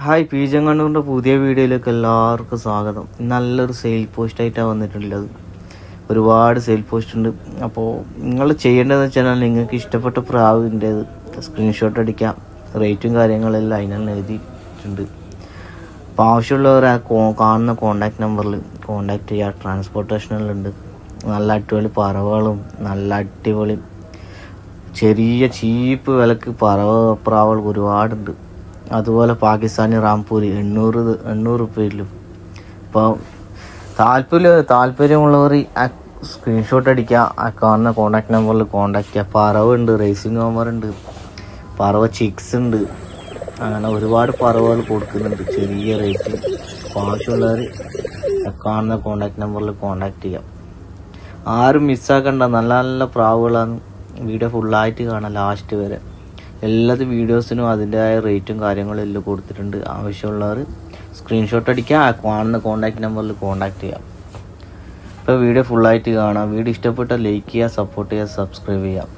Hi, പീജങ്ങണ്ണൂരിൻ്റെ പുതിയ വീഡിയോയിലേക്ക് എല്ലാവർക്കും സ്വാഗതം. നല്ലൊരു സെയിൽ പോസ്റ്റായിട്ടാണ് വന്നിട്ടുള്ളത്. ഒരുപാട് സെയിൽ പോസ്റ്റ് ഉണ്ട്. അപ്പോൾ നിങ്ങൾ ചെയ്യേണ്ടതെന്ന് വെച്ചാൽ നിങ്ങൾക്ക് ഇഷ്ടപ്പെട്ട പ്രാവിൻ്റെ സ്ക്രീൻഷോട്ട് അടിക്കാം. റേറ്റും കാര്യങ്ങളെല്ലാം അതിനെല്ലാം എഴുതിയിട്ടുണ്ട്. അപ്പോൾ ആവശ്യമുള്ളവർ കാണുന്ന കോൺടാക്റ്റ് നമ്പറിൽ കോൺടാക്റ്റ് ചെയ്യുക. ട്രാൻസ്പോർട്ടേഷനിലുണ്ട്. നല്ല അടിപൊളി പറവകളും നല്ല അടിപൊളി ചെറിയ ചീപ്പ് വിലക്ക് പ്രാവുകൾ ഒരുപാടുണ്ട്. അതുപോലെ പാകിസ്ഥാനി റാംപൂരി 800 രൂപയിലും. അപ്പോൾ താല്പര്യമുള്ളവർ ആ സ്ക്രീൻഷോട്ട് അടിക്കുക. ആ കാണുന്ന കോൺടാക്ട് നമ്പറിൽ കോൺടാക്ട് ചെയ്യുക. പറവുണ്ട്, റേസിംഗ് ഹോമറുണ്ട്, പറവ ചിക്സ് ഉണ്ട്, അങ്ങനെ ഒരുപാട് പറവുകൾ കൊടുക്കുന്നുണ്ട് ചെറിയ റേറ്റിൽ. അപ്പോൾ ആവശ്യമുള്ളവർ കാണുന്ന കോൺടാക്ട് നമ്പറിൽ കോൺടാക്ട് ചെയ്യാം. ആരും മിസ്സാക്കണ്ട. നല്ല നല്ല പ്രാവുകളാണ്. വീഡിയോ ഫുള്ളായിട്ട് കാണാം ലാസ്റ്റ് വരെ. എല്ലാത്ത വീഡിയോസിനും അതിൻ്റെതായ റേറ്റും കാര്യങ്ങളും എല്ലാം കൊടുത്തിട്ടുണ്ട്. ആവശ്യമുള്ളവർ സ്ക്രീൻഷോട്ട് അടിക്കുക. ആ കാണുന്ന കോൺടാക്റ്റ് നമ്പറിൽ കോൺടാക്ട് ചെയ്യാം. ഇപ്പോൾ വീഡിയോ ഫുള്ളായിട്ട് കാണാം. വീഡിയോ ഇഷ്ടപ്പെട്ടാൽ ലൈക്ക് ചെയ്യുക, സപ്പോർട്ട് ചെയ്യുക, സബ്സ്ക്രൈബ് ചെയ്യാം.